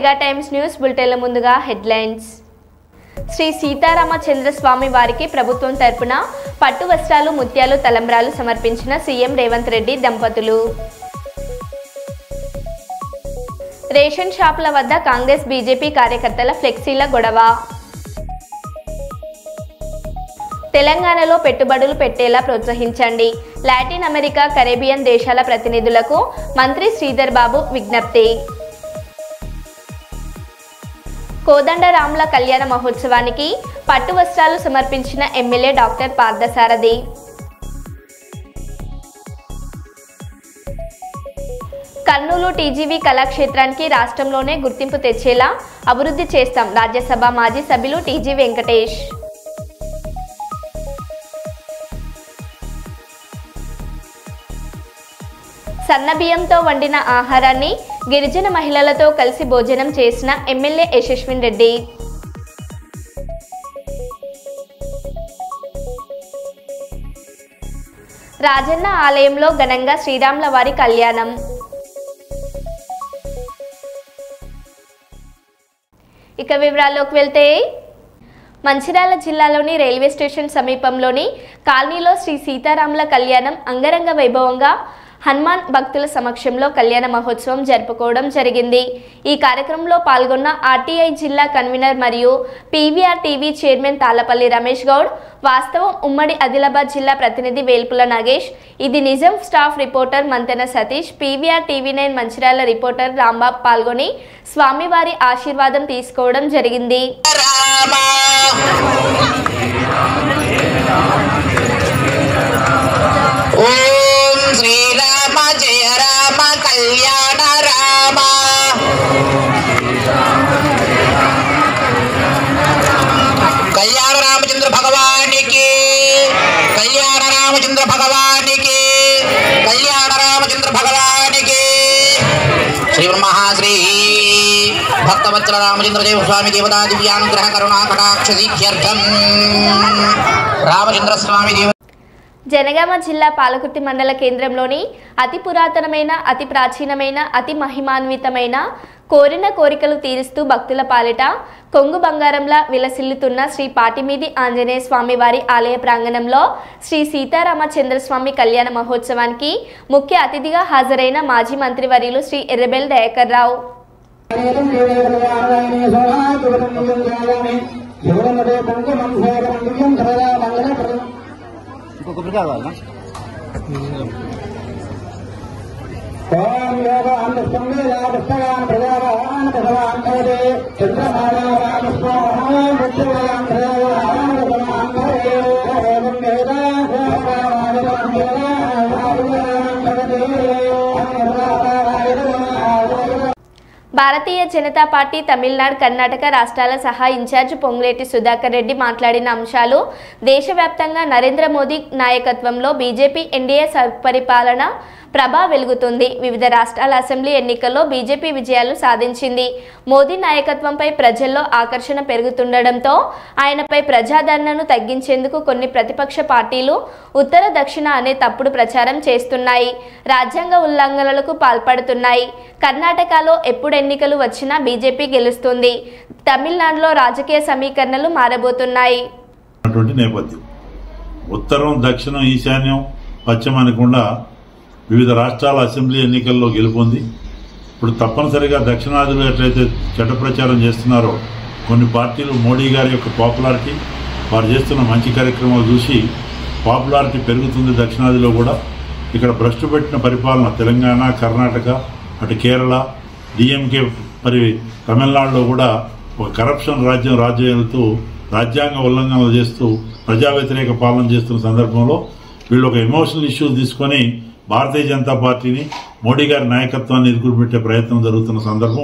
Mega times news బులెటిన్ల ముందుగా headlines. Shri Sitaramachandra స్వామి వారికి ప్రభుత్వం తరపున పట్టు వస్త్రాలు, ముత్యాలు, తలంబ్రాలు సమర్పించిన సీఎం రేవంత్ రెడ్డి దంపతులు. రేషన్ షాపుల వద్ద కాంగ్రెస్ బీజేపీ కార్యకర్తల ఫ్లెక్సీల గొడవ. తెలంగాణలో పెట్టుబడులు పెట్టేలా ప్రోత్సహించండి. లాటిన్ అమెరికా, కరేబియన్ దేశాల ప్రతినిధులకు మంత్రి శ్రీధర్ బాబు విజ్ఞప్తి. కోదండరాముల కళ్యాణ మహోత్సవానికి పట్టు వస్త్రాలు సమర్పించిన MLA doctor Parthasarathi. Kurnool TGV కళాక్షేత్రానికి రాష్ట్రంలోనే గుర్తింపు తెచ్చేలా అభివృద్ధి చేస్తాం. రాజ్యసభ మాజీ సభ్యులు టీజీ వెంకటేష్. సన్నబియ్యంతో వండిన ఆహారాన్ని గిరిజన మహిళలతో కలిసి భోజనం చేసిన ఎమ్మెల్యే యశస్విన్ రెడ్డి. రాజన్న ఆలయంలో ఘనంగా శ్రీరాముల వారి కళ్యాణం. ఇక వివరాల్లోకి వెళ్తే, మంచిర్యాల జిల్లాలోని రైల్వే స్టేషన్ సమీపంలోని కాలనీలో శ్రీ సీతారాముల కళ్యాణం అంగరంగ వైభవంగా హనుమాన్ భక్తుల సమక్షంలో కళ్యాణ మహోత్సవం జరుపుకోవడం జరిగింది. ఈ కార్యక్రమంలో పాల్గొన్న ఆర్టీఐ జిల్లా కన్వీనర్ మరియు PVR TV chairman Tallapalli Ramesh Goud, వాస్తవం ఉమ్మడి ఆదిలాబాద్ జిల్లా ప్రతినిధి వేల్పుల నాగేష్, ఇది నిజం staff reporter Manthena Satish, PVR TV nine Mancherial reporter Rambab పాల్గొని స్వామివారి ఆశీర్వాదం తీసుకోవడం జరిగింది. శ్రీరామ జయ రామ కళ్యాణ రామ కళ్యాణ రామచంద్ర భగవానికి, కళ్యాణ రామచంద్ర భగవానికి, కళ్యాణ రామచంద్ర భగవానికి. శ్రీ మహాశ్రీ భక్తవత్సల రామచంద్ర దేవ స్వామి దేవతా దివ్యానుగ్రహ కరుణా కటాక్ష దీక్షార్థం రామచంద్ర స్వామి దేవ. జనగామ జిల్లా పాలకుర్తి మండల కేంద్రంలోని అతి పురాతనమైన, అతి ప్రాచీనమైన, అతి మహిమాన్వితమైన కోరిన కోరికలు తీరుస్తూ భక్తుల పాలిట కొంగు బంగారంలా విలసిల్లుతున్న శ్రీ పాటిమీది ఆంజనేయ స్వామి వారి ఆలయ ప్రాంగణంలో శ్రీ సీతారామచంద్రస్వామి కళ్యాణ మహోత్సవానికి ముఖ్య అతిథిగా హాజరైన మాజీ మంత్రివర్యులు శ్రీ ఎర్రబెల్ దయాకర్ రావు. భారతీయ జనతా పార్టీ తమిళనాడు, కర్ణాటక రాష్ట్రాల సహా ఇన్ఛార్జ్ పొంగులేటి సుధాకర్ రెడ్డి మాట్లాడిన అంశాలు, దేశవ్యాప్తంగా నరేంద్ర మోదీ నాయకత్వంలో బీజేపీ ఎన్డీఏ పరిపాలన ప్రభ వెలుగుతుంది. వివిధ రాష్ట్రాల అసెంబ్లీ ఎన్నికల్లో బీజేపీ విజయాలు సాధించింది. మోదీ నాయకత్వంపై ప్రజల్లో ఆకర్షణ పెరుగుతుండటంతో ఆయనపై ప్రజాదరణను తగ్గించేందుకు కొన్ని ప్రతిపక్ష పార్టీలు ఉత్తర దక్షిణ అనే తప్పుడు ప్రచారం చేస్తున్నాయి, రాజ్యాంగ ఉల్లంఘనలకు పాల్పడుతున్నాయి. కర్ణాటకలో ఎప్పుడు ఎన్నికలు వచ్చినా బీజేపీ గెలుస్తుంది. తమిళనాడులో రాజకీయ సమీకరణలు మారబోతున్నాయి. ఉత్తరం, దక్షిణం, ఈశాన్యం, పశ్చిమ అనకుండా వివిధ రాష్ట్రాల అసెంబ్లీ ఎన్నికల్లో గెలుపొంది ఇప్పుడు తప్పనిసరిగా దక్షిణాదిలో ఎట్లయితే చెడ్డ ప్రచారం చేస్తున్నారో కొన్ని పార్టీలు మోడీ గారి యొక్క పాపులారిటీ, వారు చేస్తున్న మంచి కార్యక్రమాలు చూసి పాపులారిటీ పెరుగుతుంది. దక్షిణాదిలో కూడా ఇక్కడ భ్రష్టు పెట్టిన పరిపాలన తెలంగాణ, కర్ణాటక, అటు కేరళ, డిఎంకే, మరి తమిళనాడులో కూడా ఒక కరప్షన్ రాజ్యాలతో రాజ్యాంగ ఉల్లంఘనలు చేస్తూ ప్రజా వ్యతిరేక పాలన చేస్తున్న సందర్భంలో వీళ్ళు ఒక ఎమోషనల్ ఇష్యూస్ తీసుకొని భారతీయ జనతా పార్టీని, మోడీ గారి నాయకత్వాన్ని ఎదుర్కొనిపెట్టే ప్రయత్నం జరుగుతున్న సందర్భం.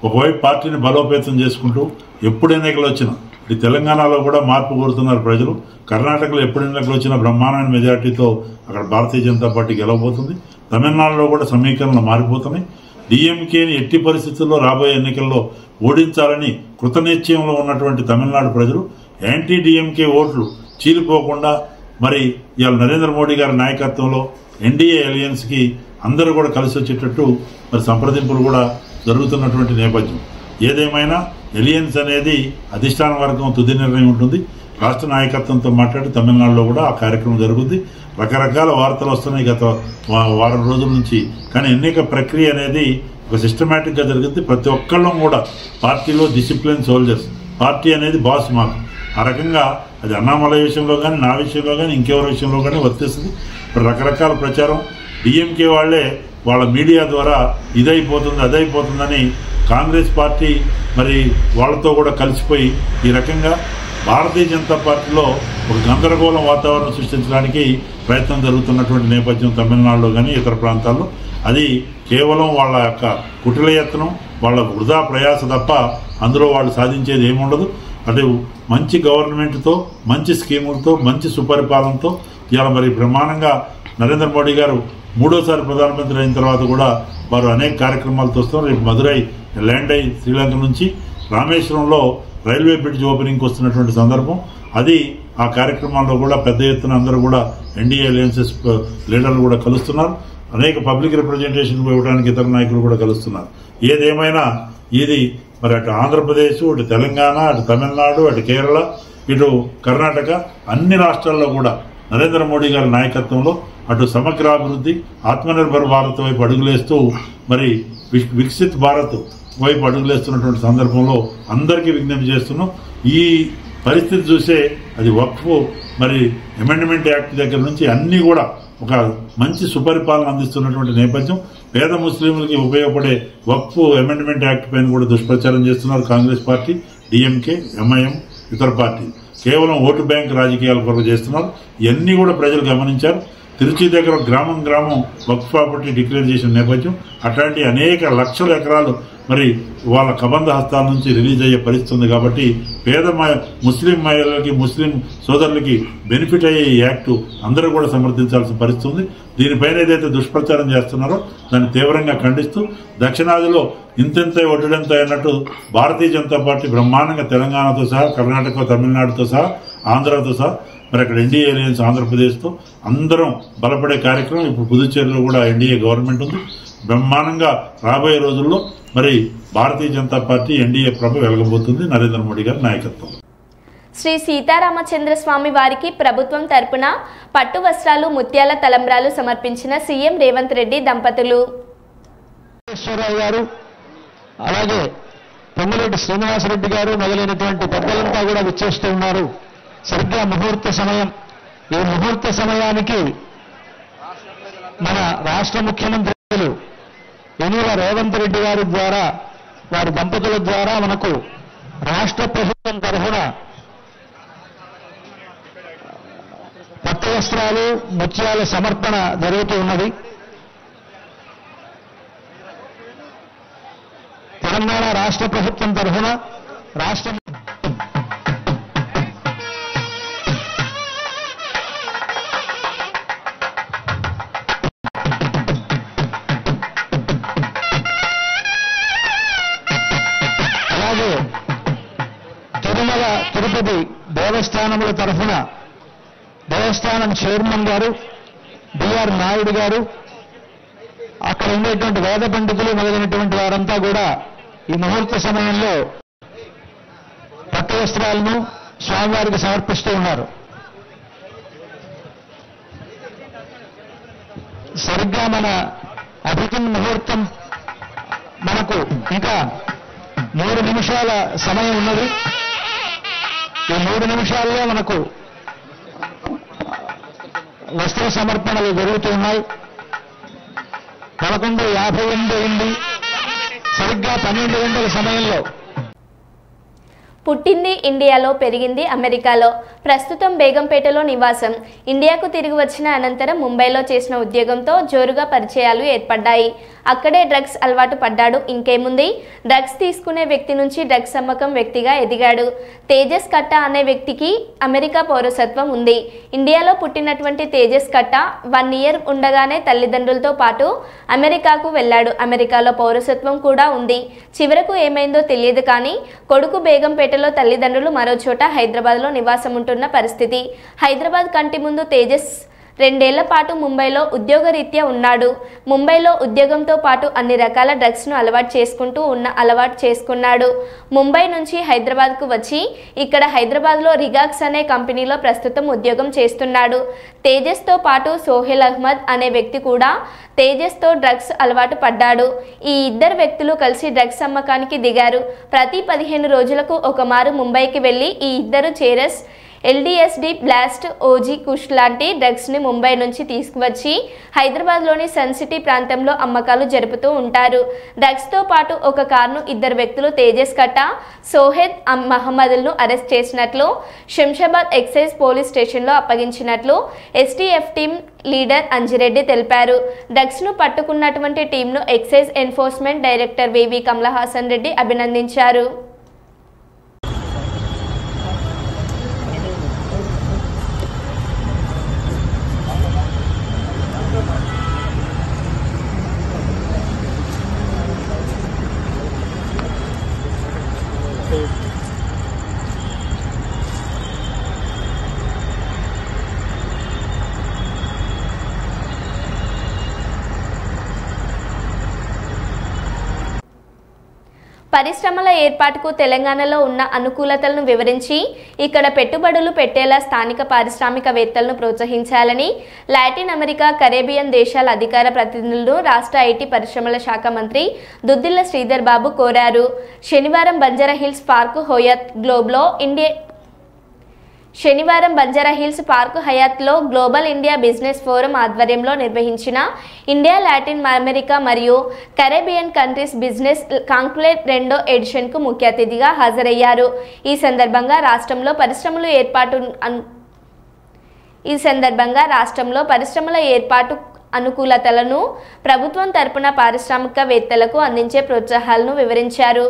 ఒకవైపు పార్టీని బలోపేతం చేసుకుంటూ ఎప్పుడు ఎన్నికలు వచ్చినా, ఈ తెలంగాణలో కూడా మార్పు కోరుతున్నారు ప్రజలు. కర్ణాటకలో ఎప్పుడు ఎన్నికలు వచ్చినా బ్రహ్మాండమైన మెజార్టీతో అక్కడ భారతీయ జనతా పార్టీ గెలవబోతుంది. తమిళనాడులో కూడా సమీకరణలు మారిపోతున్నాయి. డిఎంకేని ఎట్టి పరిస్థితుల్లో రాబోయే ఎన్నికల్లో ఓడించాలని కృతనిశ్చయంలో ఉన్నటువంటి తమిళనాడు ప్రజలు యాంటీ డిఎంకే ఓట్లు చీలిపోకుండా మరి ఇవాళ నరేంద్ర మోడీ గారి నాయకత్వంలో ఎన్డీఏ అలయన్స్ కి అందరూ కూడా కలిసి వచ్చేటట్టు మరి సంప్రదింపులు కూడా జరుగుతున్నటువంటి నేపథ్యం. ఏదేమైనా ఎలియన్స్ అనేది అధిష్టాన వర్గం తుది నిర్ణయం ఉంటుంది. రాష్ట్ర నాయకత్వంతో మాట్లాడి తమిళనాడులో కూడా ఆ కార్యక్రమం జరుగుతుంది. రకరకాల వార్తలు వస్తున్నాయి గత వారం రోజుల నుంచి. కానీ ఎన్నిక ప్రక్రియ అనేది ఒక సిస్టమేటిక్గా జరుగుతుంది. ప్రతి ఒక్కళ్ళం కూడా పార్టీలో డిసిప్లిన్ సోల్జర్స్. పార్టీ అనేది బాస్ మాకు. ఆ రకంగా అది అన్నామలై విషయంలో కానీ, నా విషయంలో కానీ, ఇంకెవరి విషయంలో కానీ వర్తిస్తుంది. ఇప్పుడు రకరకాల ప్రచారం డిఎంకే వాళ్ళే వాళ్ళ మీడియా ద్వారా ఇదైపోతుంది అదైపోతుందని కాంగ్రెస్ పార్టీ మరి వాళ్ళతో కూడా కలిసిపోయి ఈ రకంగా భారతీయ జనతా పార్టీలో ఒక గందరగోళం వాతావరణం సృష్టించడానికి ప్రయత్నం జరుగుతున్నటువంటి నేపథ్యం తమిళనాడులో కానీ ఇతర ప్రాంతాల్లో. అది కేవలం వాళ్ళ యొక్క కుటిల యత్నం, వాళ్ళ వృధా ప్రయాస తప్ప అందులో వాళ్ళు సాధించేది ఏముండదు. అటు మంచి గవర్నమెంట్తో, మంచి స్కీములతో, మంచి సుపరిపాలనతో ఇవాళ మరి బ్రహ్మాండంగా నరేంద్ర మోడీ గారు మూడోసారి ప్రధానమంత్రి అయిన తర్వాత కూడా వారు అనేక కార్యక్రమాలతో వస్తున్నారు. రేపు మదురై ల్యాండ్ అయి శ్రీలంక నుంచి రామేశ్వరంలో రైల్వే బ్రిడ్జ్ ఓపెనింగ్కి వస్తున్నటువంటి సందర్భం. అది ఆ కార్యక్రమాల్లో కూడా పెద్ద ఎత్తున అందరూ కూడా ఎన్డీఏ అలయన్సెస్ లీడర్లు కూడా కలుస్తున్నారు. అనేక పబ్లిక్ రిప్రజెంటేషన్ ఇవ్వడానికి ఇతర నాయకులు కూడా కలుస్తున్నారు. ఏదేమైనా ఇది మరి అటు ఆంధ్రప్రదేశ్, అటు తెలంగాణ, అటు తమిళనాడు, అటు కేరళ, ఇటు కర్ణాటక అన్ని రాష్ట్రాల్లో కూడా నరేంద్ర మోడీ గారి నాయకత్వంలో అటు సమగ్రాభివృద్ధి, ఆత్మనిర్భర్ భారత్ వైపు అడుగులేస్తూ మరి వికసిత్ భారత్ వైపు అడుగులేస్తున్నటువంటి సందర్భంలో అందరికీ విజ్ఞప్తి చేస్తున్నాం. ఈ పరిస్థితి చూసే అది వక్ఫ్ మరి అమెండ్మెంట్ యాక్ట్ దగ్గర నుంచి అన్నీ కూడా ఒక మంచి సుపరిపాలన అందిస్తున్నటువంటి నేపథ్యం. పేద ముస్లింలకి ఉపయోగపడే వక్ఫ్ అమెండ్మెంట్ యాక్ట్ పైన కూడా దుష్ప్రచారం చేస్తున్నారు కాంగ్రెస్ పార్టీ, డిఎంకే, ఎంఐఎం, ఇతర పార్టీ. కేవలం ఓటు బ్యాంక్ రాజకీయాల కొరకు చేస్తున్నారు. ఇవన్నీ కూడా ప్రజలు గమనించారు. తిరుచి దగ్గర గ్రామం వక్ఫ్ ప్రాపర్టీ డిక్లేర్ చేసిన నేపథ్యం. అట్లాంటి అనేక లక్షల ఎకరాలు మరి వాళ్ళ కబంధ హస్తాల నుంచి రిలీజ్ అయ్యే పరిస్థితి ఉంది. కాబట్టి పేద ముస్లిం మహిళలకి, ముస్లిం సోదరులకి బెనిఫిట్ అయ్యే ఈ యాక్టు అందరూ కూడా సమర్థించాల్సిన పరిస్థితి ఉంది. దీనిపైన ఏదైతే దుష్ప్రచారం చేస్తున్నారో దాన్ని తీవ్రంగా ఖండిస్తూ దక్షిణాదిలో ఇంతెంత ఒడ్డుడంత అన్నట్టు భారతీయ జనతా పార్టీ బ్రహ్మాండంగా తెలంగాణతో సహా, కర్ణాటక, తమిళనాడుతో సహా, ఆంధ్రాతో సహా మరి అక్కడ ఎన్డీఏ అలయన్స్ ఆంధ్రప్రదేశ్తో అందరం బలపడే కార్యక్రమం. ఇప్పుడు పుదుచ్చేరిలో కూడా ఎన్డీఏ గవర్నమెంట్ ఉంది. బ్రహ్మాండంగా రాబోయే రోజుల్లో మరి భారతీయ జనతా పార్టీ ఎన్డీఏ ప్రభ వెలగబోతుంది నరేంద్ర మోడీ గారి నాయకత్వం. శ్రీ సీతారామచంద్ర స్వామి వారికి ప్రభుత్వం తరపున పట్టు వస్త్రాలు, ముత్యాల తలంబ్రాలు సమర్పించిన సీఎం రేవంత్ రెడ్డి దంపతులు. గారు అలాగే పొంగులేటి శ్రీనివాసరెడ్డి గారు మొదలైనటువంటి పెద్దలంతా కూడా విచ్చేస్తూ ఉన్నారు. సరిగ్గా ముహూర్త సమయం. ఈ ముహూర్త సమయానికి మన రాష్ట్ర ముఖ్యమంత్రులు యనమల రేవంత్ రెడ్డి గారి ద్వారా, వారి దంపతుల ద్వారా మనకు రాష్ట్ర ప్రభుత్వం తరఫున పట్టు వస్త్రాలు, ముత్యాల సమర్పణ జరుగుతూ ఉన్నది. తెలంగాణ రాష్ట్ర ప్రభుత్వం తరఫున రాష్ట్ర అలాగే తిరుమల తిరుపతి దేవస్థానముల తరఫున దేవస్థానం చైర్మన్ గారు బిఆర్ నాయుడు గారు, అక్కడ ఉండేటువంటి వేద పండితులు మొదలైనటువంటి వారంతా కూడా ఈ ముహూర్త సమయంలో పట్టు వస్త్రాలను స్వామివారికి సమర్పిస్తూ ఉన్నారు. సరిగ్గా మన అభిజిన్ ముహూర్తం మనకు ఇంకా 3 నిమిషాల సమయం ఉన్నది. ఈ 3 నిమిషాల్లో మనకు వస్త్ర సమర్పణలు జరుగుతూ ఉన్నాయి. 11:58 అయింది. సరిగ్గా 12 గంటల సమయంలో పుట్టింది ఇండియాలో, పెరిగింది అమెరికాలో, ప్రస్తుతం బేగంపేటలో నివాసం. ఇండియాకు తిరిగి వచ్చిన అనంతరం ముంబైలో చేసిన ఉద్యోగంతో జోరుగా పరిచయాలు ఏర్పడ్డాయి. అక్కడే డ్రగ్స్ అలవాటు పడ్డాడు. ఇంకేముంది, డ్రగ్స్ తీసుకునే వ్యక్తి నుంచి డ్రగ్స్ అమ్మకం వ్యక్తిగా ఎదిగాడు. తేజస్ కట్ట అనే వ్యక్తికి అమెరికా పౌరసత్వం ఉంది. ఇండియాలో పుట్టినటువంటి తేజస్ కట్ట 1 ఇయర్ ఉండగానే తల్లిదండ్రులతో పాటు అమెరికాకు వెళ్ళాడు. అమెరికాలో పౌరసత్వం కూడా ఉంది. చివరకు ఏమైందో తెలియదు కానీ కొడుకు బేగంపేటలో, తల్లిదండ్రులు మరో చోట హైదరాబాద్లో నివాసం ఉంటున్న పరిస్థితి. హైదరాబాద్ కంటి ముందు తేజస్ 2 ఏళ్ల పాటు ముంబైలో ఉద్యోగరీత్యా ఉన్నాడు. ముంబైలో ఉద్యోగంతో పాటు అన్ని రకాల డ్రగ్స్ను అలవాటు చేసుకున్నాడు. ముంబై నుంచి హైదరాబాద్కు వచ్చి ఇక్కడ హైదరాబాద్లో రిగాక్స్ అనే కంపెనీలో ప్రస్తుతం ఉద్యోగం చేస్తున్నాడు. తేజస్తో పాటు సోహెల్ అహ్మద్ అనే వ్యక్తి కూడా తేజస్తో డ్రగ్స్ అలవాటు పడ్డాడు. ఈ ఇద్దరు వ్యక్తులు కలిసి డ్రగ్స్ అమ్మకానికి దిగారు. ప్రతి 15 రోజులకు ఒకమారు ముంబైకి వెళ్లి ఈ ఇద్దరు చేరస్ LSD, బ్లాస్ట్, ఓజీ కుష్ లాంటి డ్రగ్స్ని ముంబై నుంచి తీసుకువచ్చి హైదరాబాద్లోని సన్ సిటీ ప్రాంతంలో అమ్మకాలు జరుపుతూ ఉంటారు. డ్రగ్స్తో పాటు ఒక కారును ఇద్దరు వ్యక్తులు తేజస్ కట్టా, సోహెద్ మహమ్మద్లను అరెస్ట్ చేసినట్లు శంషాబాద్ ఎక్సైజ్ పోలీస్ స్టేషన్లో అప్పగించినట్లు STF టీం లీడర్ అంజిరెడ్డి తెలిపారు. డ్రగ్స్ను పట్టుకున్నటువంటి టీంను excise enforcement director VV Kamalahasan Reddy అభినందించారు. పరిశ్రమల ఏర్పాటుకు తెలంగాణలో ఉన్న అనుకూలతలను వివరించి ఇక్కడ పెట్టుబడులు పెట్టేలా స్థానిక పారిశ్రామికవేత్తలను ప్రోత్సహించాలని లాటిన్ అమెరికా, కరేబియన్ దేశాల అధికార ప్రతినిధులను రాష్ట్ర ఐటీ పరిశ్రమల శాఖ మంత్రి దుద్దిళ్ల శ్రీధర్ బాబు కోరారు. శనివారం బంజారాహిల్స్ పార్క్ హయాత్లో గ్లోబల్ ఇండియా బిజినెస్ ఫోరం ఆధ్వర్యంలో నిర్వహించిన ఇండియా, లాటిన్ అమెరికా మరియు కరేబియన్ కంట్రీస్ బిజినెస్ కాంక్లేవ్ 2వ ఎడిషన్కు ముఖ్య అతిథిగా హాజరయ్యారు. ఈ సందర్భంగా రాష్ట్రంలో పరిశ్రమల ఏర్పాటు అనుకూలతలను ప్రభుత్వం తరపున పారిశ్రామికవేత్తలకు అందించే ప్రోత్సాహాలను వివరించారు.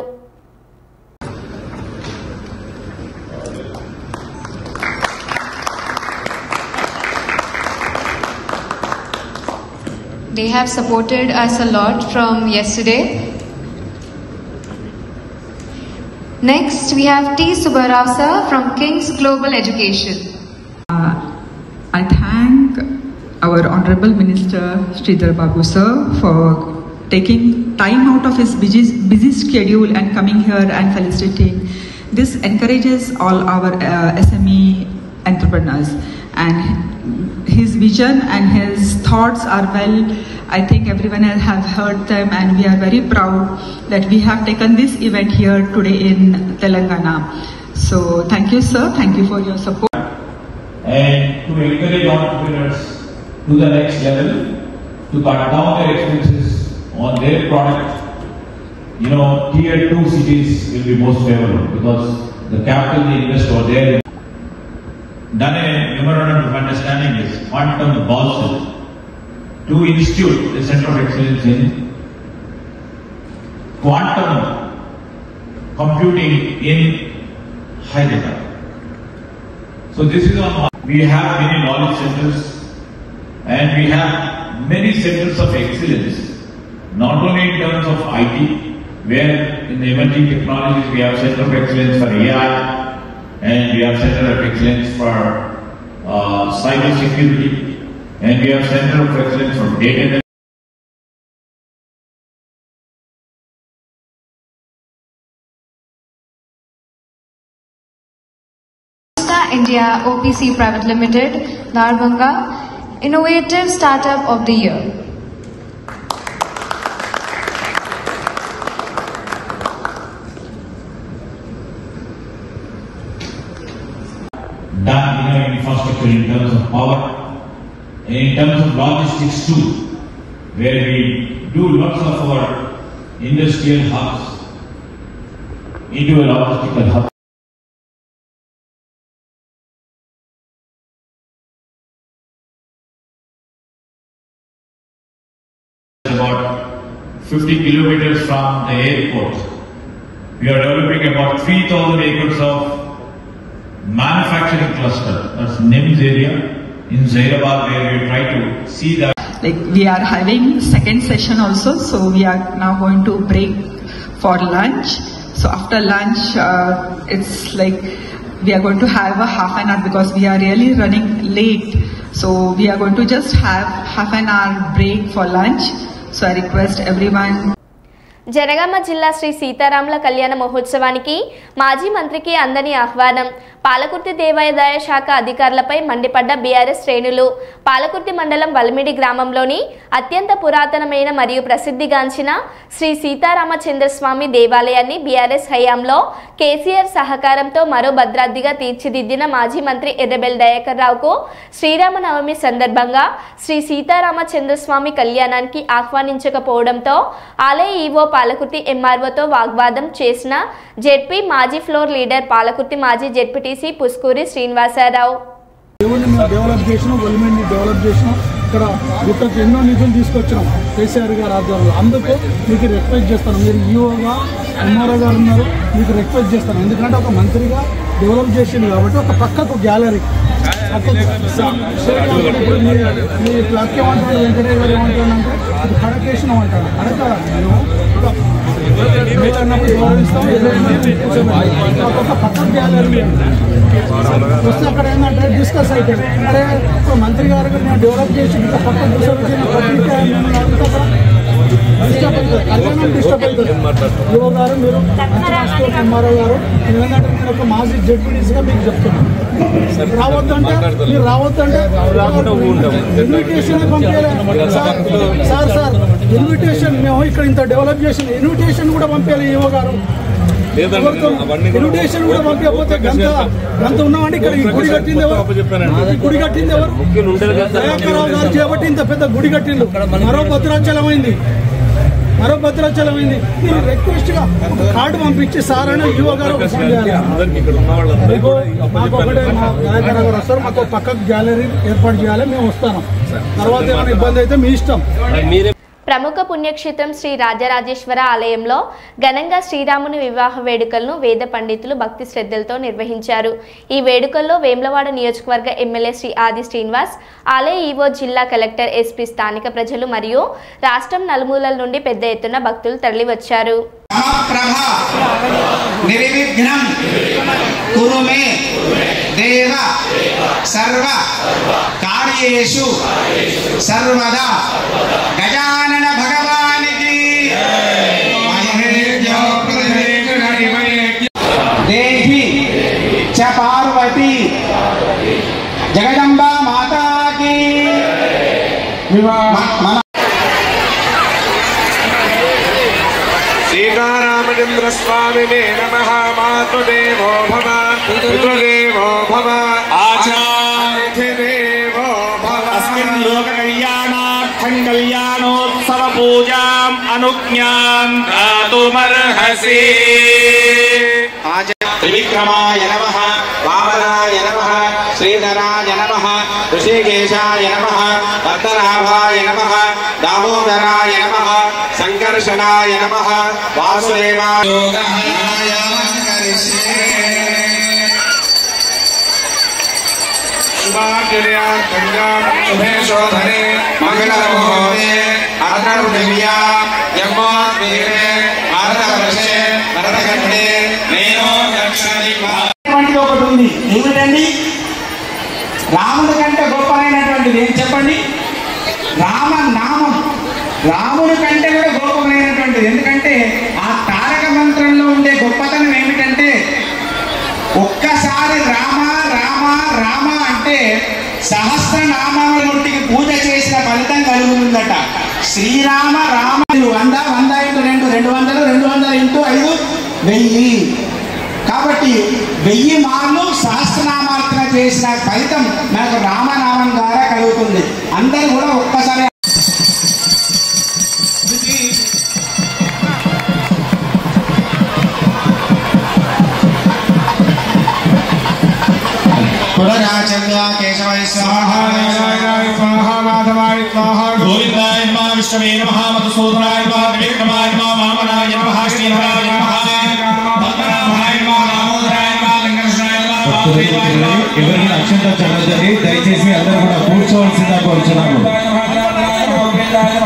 They have supported us a lot from yesterday. Next, we have T. Subbarao sir from King's Global Education. I thank our Honorable Minister Sridhar Babu sir for taking time out of his busy schedule and coming here and felicitating. This encourages all our SME entrepreneurs, and his vision and his thoughts are well, I think everyone has have heard them, and we are very proud that we have taken this event here today in Telangana. So thank you sir, thank you for your support. And to encourage entrepreneurs to the next level, to cut down their expenses on their product. Tier 2 cities will be most favorable because the capital they invest over there. Done a memorandum of understanding with Quantum Basel to institute the Center of Excellence in quantum computing in Hyderabad. So this is on. We have many knowledge centers and we have many centers of excellence, not only in terms of IT, where in the emerging technologies we have Center of Excellence for AI, and we have Center of Excellence for cyber security, and we have Center of Excellence for data. India OPC Private Limited, Darbhanga, Innovative Startup of the Year. Done in infrastructure in terms of power, and in terms of logistics too, where we do lots of our industrial hubs into a logistical hub. About 50 kilometers from the airport, we are developing about 3,000 acres of manufacturing cluster. That's NIMS area in Zairabad, where we try to see that. Like we are having second session also, so we are now going to break for lunch. So after lunch, it's like we are going to have a half an hour because we are really running late So we are going to just have half an hour break for lunch. So I request everyone. Janagama జిల్లా శ్రీ సీతారాముల కళ్యాణ మహోత్సవానికి మాజీ మంత్రికి అందని ఆహ్వానం. పాలకుర్తి దేవాదాయ శాఖ అధికారులపై మండిపడ్డ బీఆర్ఎస్ శ్రేణులు. పాలకుర్తి మండలం వల్మిడి గ్రామంలోని అత్యంత పురాతనమైన మరియు ప్రసిద్ధిగాంచిన శ్రీ సీతారామచంద్రస్వామి దేవాలయాన్ని బీఆర్ఎస్ హయాంలో కేసీఆర్ సహకారంతో మరో భద్రాద్రిగా తీర్చిదిద్దిన మాజీ మంత్రి ఎర్రబెల్లి దయాకర్ రావుకు శ్రీరామనవమి సందర్భంగా శ్రీ సీతారామచంద్రస్వామి కళ్యాణానికి ఆహ్వానించకపోవడంతో ఆలయ ఈవో పాలకుర్తి ఎంఆర్ఓతో వాగ్వాదం చేసిన జెడ్పీ మాజీ ఫ్లోర్ లీడర్ పాలకుర్తి మాజీ జెడ్పీటీసీ పుస్కూరి శ్రీనివాసరావు. డెవలప్ చేసినాం, వల్మెంట్ని డెవలప్ చేసినాం, ఇక్కడ గుట్టకు ఎన్నో నిధులు తీసుకొచ్చినాం కేసీఆర్ గారు ఆధ్వర్యంలో. అందుకు మీకు రిక్వెస్ట్ చేస్తాను, మీరు ఈఓగా ఎంఆర్ఓ గారు ఉన్నారు, మీకు రిక్వెస్ట్ చేస్తాను. ఎందుకంటే ఒక మంత్రిగా డెవలప్ చేసింది కాబట్టి ఒక పక్కకు గ్యాలరీ ఇప్పుడు మీ క్లబ్ ఏమంటాడు, వెంకటయ్య గారు ఏమంటాడంటే అది కడకేషన్ అంటాడు. కడక అన్నప్పుడు గౌరవిస్తాం, ఒక పక్కకు గ్యాలరీ వస్తే అక్కడ ఏంటంటే డిస్కస్ అవుతుంది. అరే ఇప్పుడు మంత్రి గారు నేను డెవలప్ చేసి ఇంకా పక్కన డిస్టర్బ్ అవుతుంది. యువ గారు మీరు ఎంఆర్ఓ గారు ఏంటంటే నేను ఒక మాజీ జెడ్పీటీసీగా మీకు చెప్తున్నాను. రావద్దంటే మీరు రావద్దంటే ఇన్విటేషన్ పంపించాలి సార్ ఇన్విటేషన్ మేము ఇక్కడ ఇంత డెవలప్ చేసిన ఇన్విటేషన్ కూడా పంపించాలి యువ గారు. ఇన్విటేషన్ కూడా పంపించకపోతే గంత ఉన్నామండి. ఇక్కడ ఈ గుడి కట్టింది ఎవరు? గుడి కట్టింది ఎవరు? దయాకర్రావు గారు చేపట్టి ఇంత పెద్ద గుడి కట్టిండు. మరో భద్రాచలమైంది. మీరు రిక్వెస్ట్ గా కార్డు పంపించి సార్ అని యువ గారు మాకు ఒకటే మా దయాకర్రావు గారు వస్తారు, మాకు పక్కకు గ్యాలరీ ఏర్పాటు చేయాలి, మేము వస్తాను. తర్వాత ఏమైనా ఇబ్బంది అయితే మీ ఇష్టం. ప్రముఖ పుణ్యక్షేత్రం శ్రీ రాజరాజేశ్వర ఆలయంలో ఘనంగా శ్రీరాముని వివాహ వేడుకలను వేద పండితులు భక్తి శ్రద్ధలతో నిర్వహించారు. ఈ వేడుకల్లో వేములవాడ నియోజకవర్గ ఎమ్మెల్యే శ్రీ ఆది శ్రీనివాస్, ఆలయ ఈవో, జిల్లా కలెక్టర్, ఎస్పీ, స్థానిక ప్రజలు మరియు రాష్ట్రం నలుమూలల నుండి పెద్ద ఎత్తున భక్తులు తరలివచ్చారు. గజానన భగవానికి దేవి చ పార్వతి జగదంబా మాతాకి సీతారామచంద్ర స్వామినే నమః. మాతృదేవో భవ పితృదేవో భవ ఆచార్యదేవో భవ. అస్మిన్ లోక కళ్యాణార్థం కళ్యాణోత్సవ పూజాం అనుజ్ఞాం దాతుమర్హసి. త్రివిక్రమాయ నమః, వామనాయ నమః, శ్రీధరాయ నమః, ఋషికేశాయ నమః, పద్మనాభాయ నమః, దామోదరాయ నమః, సంకర్షణాయ నమః, వాసుదేవాయ శుభే శోధనే మంగళమోహే అర్ధర్దివ్యా జన్మోద్వీపే భారతవర్షే భరతఖండే ఒకటి ఉంది. ఏమిటండి? రాముడి కంటే గొప్పమైనటువంటిది ఏం చెప్పండి? రామనామం. రాముడి కంటే కూడా గొప్పమైనటువంటిది. ఎందుకంటే ఆ తారక మంత్రంలో ఉండే గొప్పతనం ఏమిటంటే ఒక్కసారి రామ రామ రామ అంటే సహస్రనామాలకి పూజ చేసిన ఫలితం కలుగుతుందట. శ్రీరామ రామ 100 100 × 2 200 200 × 5 1000. కాబట్టి 1000 మార్లు సహస్రనామార్చన చేసిన ఫలితం మనకు రామనామం ద్వారా కలుగుతుంది. అందరూ కూడా ఒక్కసారి కేశవాయ స్వాహ, మాధవాయ స్వాహ, గోవిందాయ నమః, విష్ణవే నమః, మధుసూదనాయ నమః, త్రివిక్రమాయ నమః, వామనాయ నమః, శ్రీధరాయ నమః, పద్మనాభాయ నమః, దామోదరాయ నమః, సంకర్షణాయ నమః, వాసుదేవాయ నమః. ఎవరైనా అక్షంత చదవద్దండి, దయచేసి అందరూ కూడా కూర్చోవలసిందిగా కోరుచున్నాము.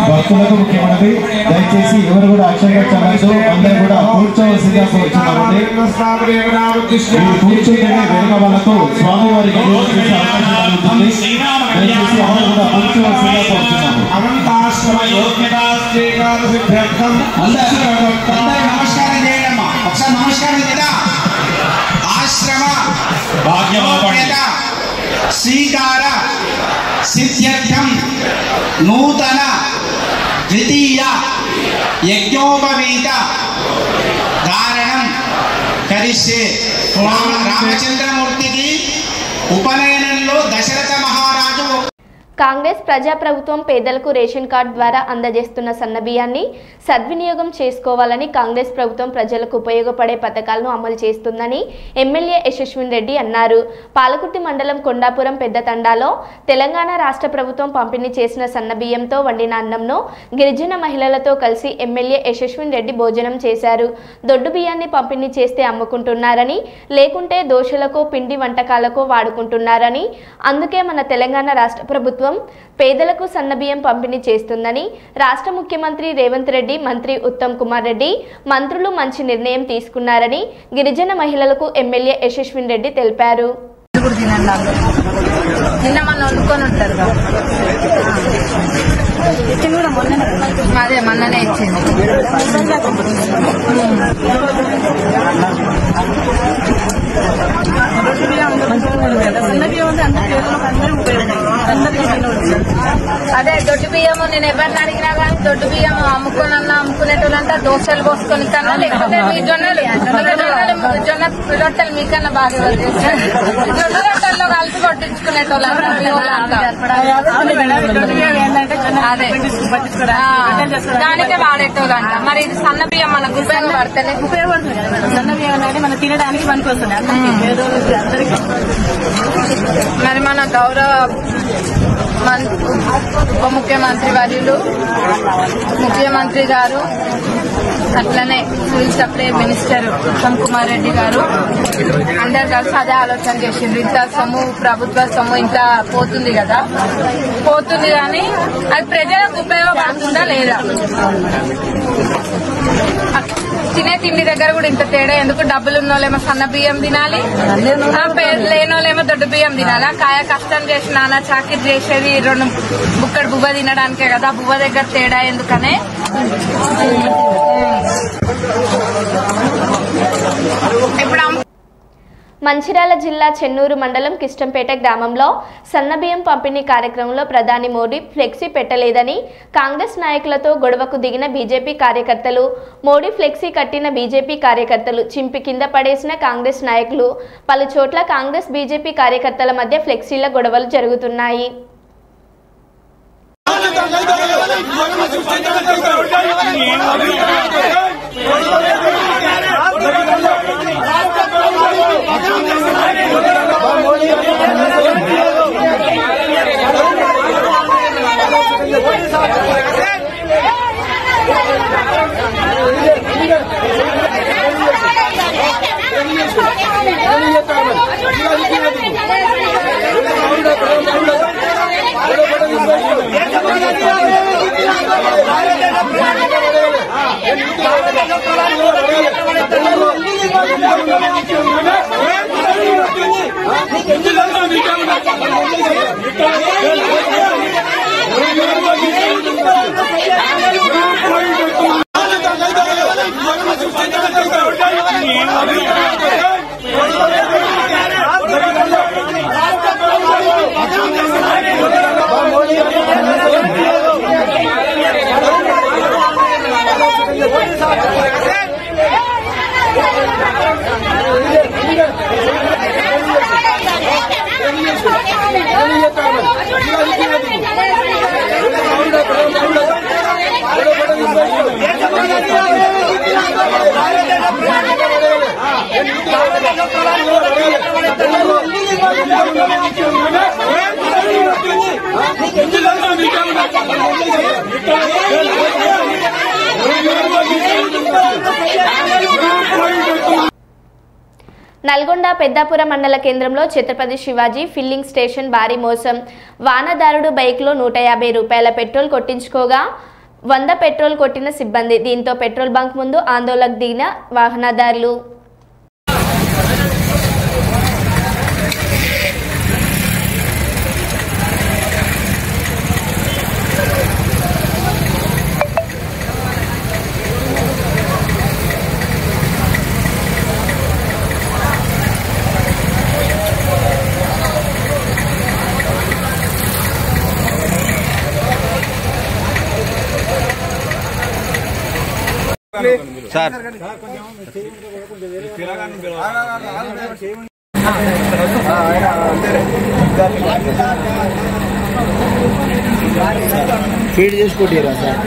భక్తులకు ముఖ్యమంత్రి దయచేసి ఎవరు కూడా అక్షంగా చల్లచ్చు, అందరూ కూడా కూర్చోవలసిందిగా కోరుచున్నామండి. కూర్చుంటేనే వెనుక వాళ్ళకు స్వామివారికి దయచేసి ఎవరు కూడా కూర్చోవలసిందిగా కోరుచున్నాము. నమస్కారం చేయడమ్మా, ఒకసారి నమస్కారం కదా. ఆశ్రమ భాగ్యత శ్రీకార సిద్ధ్యర్థం నూతన ద్వితీయ యజ్ఞోపవీత ధారణం కరిష్యే. రామచంద్రమూర్తికి ఉపనయనంలో దశరథ మహారాజు కాంగ్రెస్ ప్రజాప్రభుత్వం పేదలకు రేషన్ కార్డు ద్వారా అందజేస్తున్న సన్నబియ్యాన్ని సద్వినియోగం చేసుకోవాలని కాంగ్రెస్ ప్రభుత్వం ప్రజలకు ఉపయోగపడే పథకాలను అమలు చేస్తుందని ఎమ్మెల్యే యశస్విన్ రెడ్డి అన్నారు. పాలకుర్తి మండలం కొండాపురం పెద్ద తండాలో తెలంగాణ రాష్ట్ర ప్రభుత్వం పంపిణీ చేసిన సన్నబియ్యంతో వండిన అన్నంను గిరిజన మహిళలతో కలిసి ఎమ్మెల్యే యశస్విన్ రెడ్డి భోజనం చేశారు. దొడ్డు బియ్యాన్ని పంపిణీ చేస్తే అమ్ముకుంటున్నారని, లేకుంటే దోశలకు పిండి వంటకాలకు వాడుకుంటున్నారని, అందుకే మన తెలంగాణ రాష్ట్ర ప్రభుత్వం పేదలకు సన్నబియ్యం పంపిణీ చేస్తుందని రాష్ట్ర ముఖ్యమంత్రి రేవంత్ రెడ్డి, మంత్రి ఉత్తమ్ కుమార్ రెడ్డి మంత్రులు మంచి నిర్ణయం తీసుకున్నారని గిరిజన మహిళలకు ఎమ్మెల్యే యశస్విన్ రెడ్డి తెలిపారు. అదే మొన్ననే ఇచ్చింది. అదే దొడ్డు బియ్యము నేను ఎవరిని అడిగినా కానీ దొడ్డు బియ్యం అమ్ముకునేటోళ్ళంతా దోశలు పోసుకొని కన్నా, లేకపోతే మీ జొన్న రొట్టెలు మీకన్నా బాగా జొన్న రొట్టెల్లో కలిపి కొట్టించుకునేటోళ్ళు. అదే దానికే వాడేటోళ్ళు అంట. మరి ఇది సన్న బియ్యం మనకు ఉపయోగపడతలే. ఉపయోగపడుతుంది కదా సన్న బియ్యం అనేది మనం తినడానికి పనికి వస్తుంది. మరి మన గౌరవ ఉప ముఖ్యమంత్రి వర్యులు, ముఖ్యమంత్రి గారు, అట్లనే civil supply minister Uttam Kumar Reddy గారు అందరు కలిసి అదే ఆలోచన చేసిండ్రు. ఇంత సొమ్ము, ప్రభుత్వ సొమ్ము ఇంత పోతుంది కదా, పోతుంది కానీ అది ప్రజలకు ఉపయోగపడుతుందా లేదా? తినే తిండి దగ్గర కూడా ఇంత తేడా ఎందుకు? డబ్బులు ఉన్నోళ్ళేమో సన్న బియ్యం తినాలి, లేనోళ్ళేమో దొడ్డు బియ్యం తినాలి. కాయ కష్టం చేసి నాన్న చాకిరి చేసేది 2 బుక్కడు బువ్వ తినడానికే కదా, బువ్వ దగ్గర తేడా ఎందుకనే. ఇప్పుడు మంచిర్యాల జిల్లా చెన్నూరు మండలం కిష్టంపేట గ్రామంలో సన్నబియ్యం పంపిణీ కార్యక్రమంలో ప్రధాని మోడీ ఫ్లెక్సీ పెట్టలేదని కాంగ్రెస్ నాయకులతో గొడవకు దిగిన బీజేపీ కార్యకర్తలు, మోడీ ఫ్లెక్సీ కట్టిన బీజేపీ కార్యకర్తలు, చింపి కింద పడేసిన కాంగ్రెస్ నాయకులు, పలు చోట్ల కాంగ్రెస్ బీజేపీ కార్యకర్తల మధ్య ఫ్లెక్సీల గొడవలు జరుగుతున్నాయి. నల్గొండ పెద్దాపురం మండల కేంద్రంలో ఛత్రపతి శివాజీ ఫిల్లింగ్ స్టేషన్ భారీ మోసం. వాహనదారుడు బైక్లో 150 రూపాయల పెట్రోల్ కొట్టించుకోగా 100 పెట్రోల్ కొట్టిన సిబ్బంది. దీంతో పెట్రోల్ బంక్ ముందు ఆందోళనకు దిగిన వాహనదారులు. ఫీడ్ చేసుకుంటారా సార్?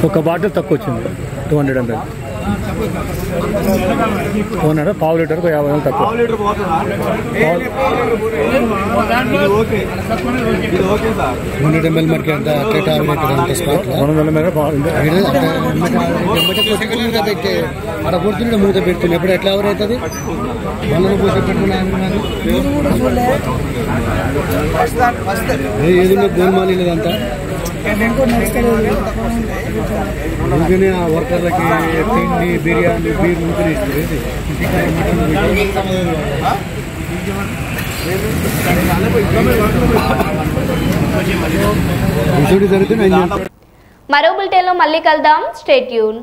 ఒక బాటిల్ తక్కువ వచ్చింది 200 ml. 200 పావు లీటర్ 50 ml తక్కువ. 100 ml మనకి ఎంత కేటా స్పాట్ 100 ml పెట్టి అక్కడ కూర్చుంటే మూత పెడుతుంది. ఎప్పుడు ఎట్లా ఎవరు అవుతుంది మళ్ళీ పూస పెట్టుకున్నా ఏదన్నా గోల్మాలి లేదంతా. ముందునే ఆ వర్కర్లకి తిండి బిర్యానీ బీర్ ముందునే ఇస్తుంది. మరో బులెటిన్లో మళ్ళీ కలుద్దాం. Stay tune.